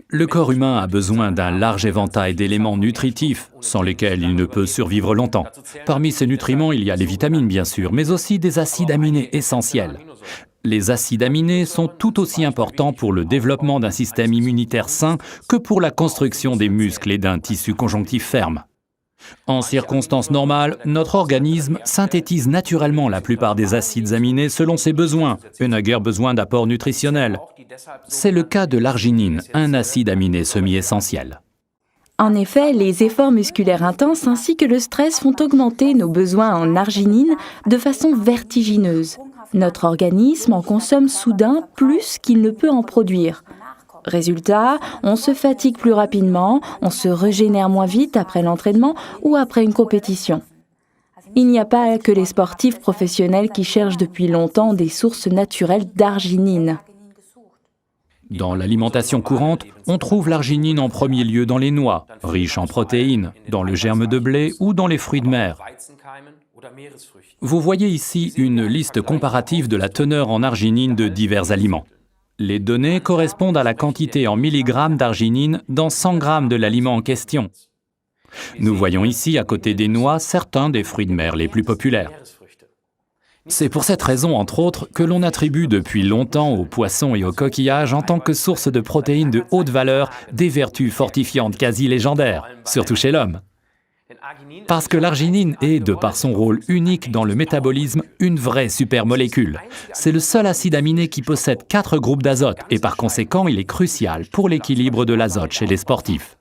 Le corps humain a besoin d'un large éventail d'éléments nutritifs, sans lesquels il ne peut survivre longtemps. Parmi ces nutriments, il y a les vitamines bien sûr, mais aussi des acides aminés essentiels. Les acides aminés sont tout aussi importants pour le développement d'un système immunitaire sain que pour la construction des muscles et d'un tissu conjonctif ferme. En circonstances normales, notre organisme synthétise naturellement la plupart des acides aminés selon ses besoins et n'a guère besoin d'apports nutritionnels. C'est le cas de l'arginine, un acide aminé semi-essentiel. En effet, les efforts musculaires intenses ainsi que le stress font augmenter nos besoins en arginine de façon vertigineuse. Notre organisme en consomme soudain plus qu'il ne peut en produire. Résultat, on se fatigue plus rapidement, on se régénère moins vite après l'entraînement ou après une compétition. Il n'y a pas que les sportifs professionnels qui cherchent depuis longtemps des sources naturelles d'arginine. Dans l'alimentation courante, on trouve l'arginine en premier lieu dans les noix, riches en protéines, dans le germe de blé ou dans les fruits de mer. Vous voyez ici une liste comparative de la teneur en arginine de divers aliments. Les données correspondent à la quantité en milligrammes d'arginine dans 100 grammes de l'aliment en question. Nous voyons ici, à côté des noix, certains des fruits de mer les plus populaires. C'est pour cette raison, entre autres, que l'on attribue depuis longtemps aux poissons et aux coquillages en tant que source de protéines de haute valeur des vertus fortifiantes quasi légendaires, surtout chez l'homme. Parce que l'arginine est, de par son rôle unique dans le métabolisme, une vraie supermolécule. C'est le seul acide aminé qui possède 4 groupes d'azote et par conséquent, il est crucial pour l'équilibre de l'azote chez les sportifs.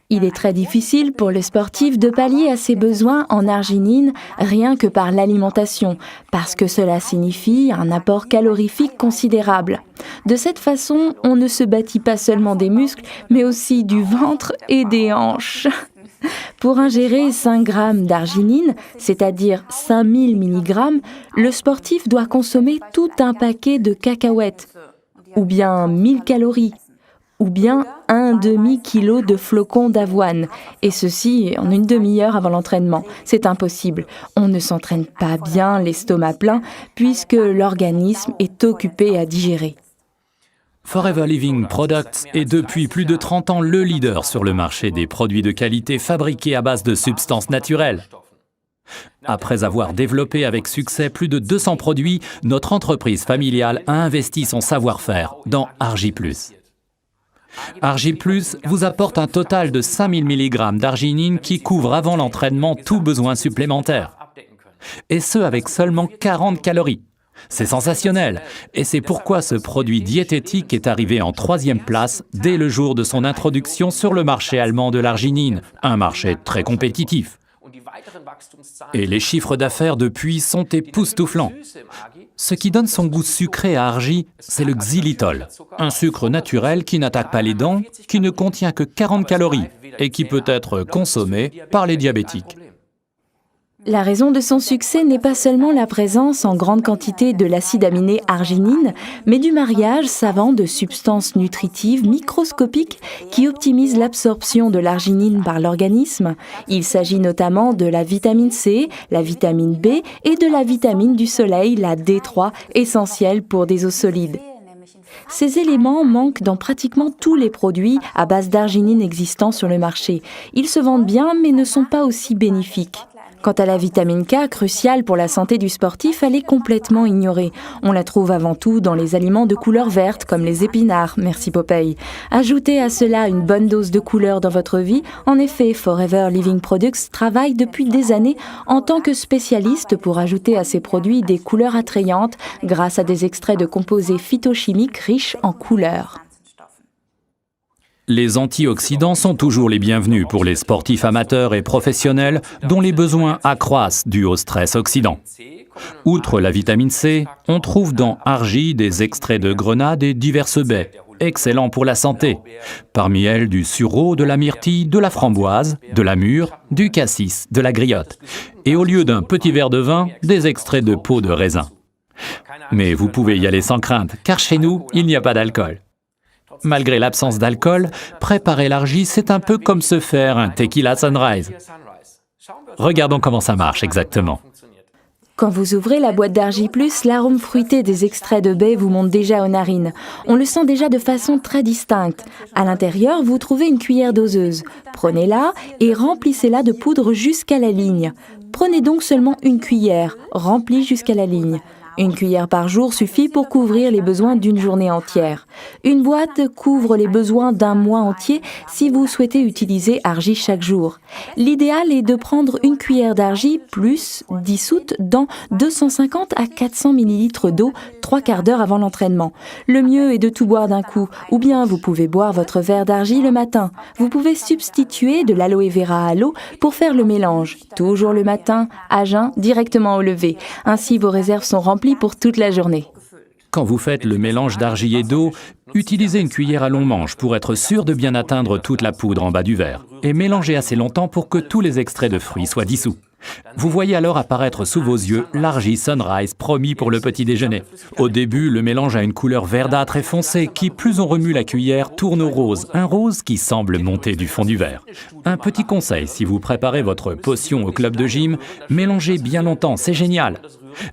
Il est très difficile pour le sportif de pallier à ses besoins en arginine rien que par l'alimentation, parce que cela signifie un apport calorifique considérable. De cette façon, on ne se bâtit pas seulement des muscles, mais aussi du ventre et des hanches. Pour ingérer 5 grammes d'arginine, c'est-à-dire 5000 mg, le sportif doit consommer tout un paquet de cacahuètes, ou bien 1000 calories, ou bien un demi-kilo de flocons d'avoine, et ceci en une demi-heure avant l'entraînement. C'est impossible. On ne s'entraîne pas bien l'estomac plein, puisque l'organisme est occupé à digérer. Forever Living Products est depuis plus de 30 ans le leader sur le marché des produits de qualité fabriqués à base de substances naturelles. Après avoir développé avec succès plus de 200 produits, notre entreprise familiale a investi son savoir-faire dans Argi+. Argi+ vous apporte un total de 5000 mg d'arginine qui couvre avant l'entraînement tout besoin supplémentaire. Et ce avec seulement 40 calories. C'est sensationnel, et c'est pourquoi ce produit diététique est arrivé en 3e place dès le jour de son introduction sur le marché allemand de l'arginine, un marché très compétitif. Et les chiffres d'affaires depuis sont époustouflants. Ce qui donne son goût sucré à Argi, c'est le xylitol, un sucre naturel qui n'attaque pas les dents, qui ne contient que 40 calories et qui peut être consommé par les diabétiques. La raison de son succès n'est pas seulement la présence en grande quantité de l'acide aminé arginine, mais du mariage savant de substances nutritives microscopiques qui optimisent l'absorption de l'arginine par l'organisme. Il s'agit notamment de la vitamine C, la vitamine B et de la vitamine du soleil, la D3, essentielle pour des os solides. Ces éléments manquent dans pratiquement tous les produits à base d'arginine existants sur le marché. Ils se vendent bien mais ne sont pas aussi bénéfiques. Quant à la vitamine K, cruciale pour la santé du sportif, elle est complètement ignorée. On la trouve avant tout dans les aliments de couleur verte, comme les épinards. Merci Popeye. Ajoutez à cela une bonne dose de couleur dans votre vie. En effet, Forever Living Products travaille depuis des années en tant que spécialiste pour ajouter à ses produits des couleurs attrayantes grâce à des extraits de composés phytochimiques riches en couleurs. Les antioxydants sont toujours les bienvenus pour les sportifs amateurs et professionnels dont les besoins accroissent dû au stress oxydant. Outre la vitamine C, on trouve dans Argi des extraits de grenade et diverses baies, excellents pour la santé. Parmi elles, du sureau, de la myrtille, de la framboise, de la mûre, du cassis, de la griotte. Et au lieu d'un petit verre de vin, des extraits de peau de raisin. Mais vous pouvez y aller sans crainte, car chez nous, il n'y a pas d'alcool. Malgré l'absence d'alcool, préparer l'Argi, c'est un peu comme se faire un tequila sunrise. Regardons comment ça marche exactement. Quand vous ouvrez la boîte d'Argi+, l'arôme fruité des extraits de baies vous monte déjà aux narines. On le sent déjà de façon très distincte. À l'intérieur, vous trouvez une cuillère doseuse. Prenez-la et remplissez-la de poudre jusqu'à la ligne. Prenez donc seulement une cuillère, remplie jusqu'à la ligne. Une cuillère par jour suffit pour couvrir les besoins d'une journée entière. Une boîte couvre les besoins d'un mois entier si vous souhaitez utiliser Argi chaque jour. L'idéal est de prendre une cuillère d'Argi plus dissoute dans 250 à 400 ml d'eau 3/4 d'heure avant l'entraînement. Le mieux est de tout boire d'un coup, ou bien vous pouvez boire votre verre d'Argi le matin. Vous pouvez substituer de l'aloe vera à l'eau pour faire le mélange. Toujours le matin, à jeun, directement au lever. Ainsi, vos réserves sont remplies pour toute la journée. Quand vous faites le mélange d'argi et d'eau, utilisez une cuillère à long manche pour être sûr de bien atteindre toute la poudre en bas du verre et mélangez assez longtemps pour que tous les extraits de fruits soient dissous. Vous voyez alors apparaître sous vos yeux l'Argi Sunrise promis pour le petit déjeuner. Au début, le mélange a une couleur verdâtre et foncée qui, plus on remue la cuillère, tourne au rose, un rose qui semble monter du fond du verre. Un petit conseil, si vous préparez votre potion au club de gym, mélangez bien longtemps, c'est génial.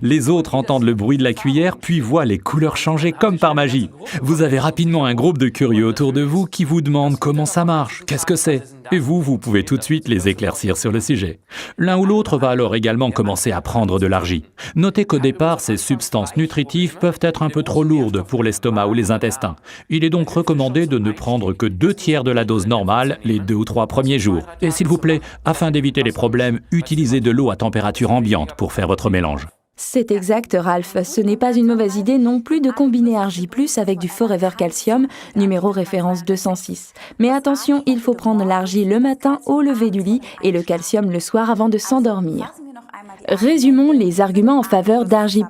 Les autres entendent le bruit de la cuillère puis voient les couleurs changer comme par magie. Vous avez rapidement un groupe de curieux autour de vous qui vous demandent comment ça marche, qu'est-ce que c'est. Et vous pouvez tout de suite les éclaircir sur le sujet. L'un ou l'autre va alors également commencer à prendre de l'argi. Notez qu'au départ, ces substances nutritives peuvent être un peu trop lourdes pour l'estomac ou les intestins. Il est donc recommandé de ne prendre que 2/3 de la dose normale les 2 ou 3 premiers jours. Et s'il vous plaît, afin d'éviter les problèmes, utilisez de l'eau à température ambiante pour faire votre mélange. C'est exact, Ralph. Ce n'est pas une mauvaise idée non plus de combiner Argi+ avec du Forever Calcium, numéro référence 206. Mais attention, il faut prendre l'Argi le matin au lever du lit et le calcium le soir avant de s'endormir. Résumons les arguments en faveur d'Argi+.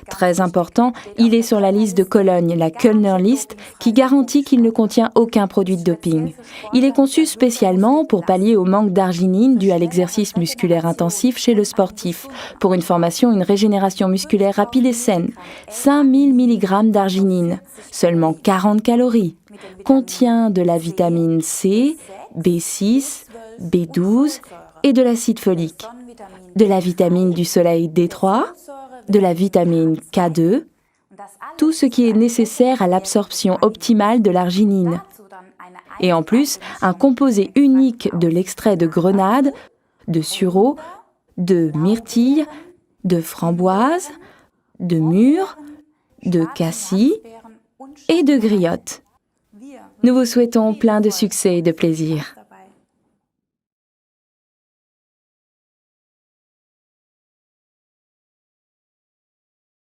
Très important, il est sur la liste de Cologne, la Kölner List, qui garantit qu'il ne contient aucun produit de doping. Il est conçu spécialement pour pallier au manque d'arginine dû à l'exercice musculaire intensif chez le sportif, pour une formation et une régénération musculaire rapide et saine. 5000 mg d'arginine, seulement 40 calories. Contient de la vitamine C, B6, B12 et de l'acide folique. De la vitamine du soleil D3, de la vitamine K2, tout ce qui est nécessaire à l'absorption optimale de l'arginine. Et en plus, un composé unique de l'extrait de grenade, de sureau, de myrtille, de framboise, de mûre, de cassis et de griotte. Nous vous souhaitons plein de succès et de plaisir.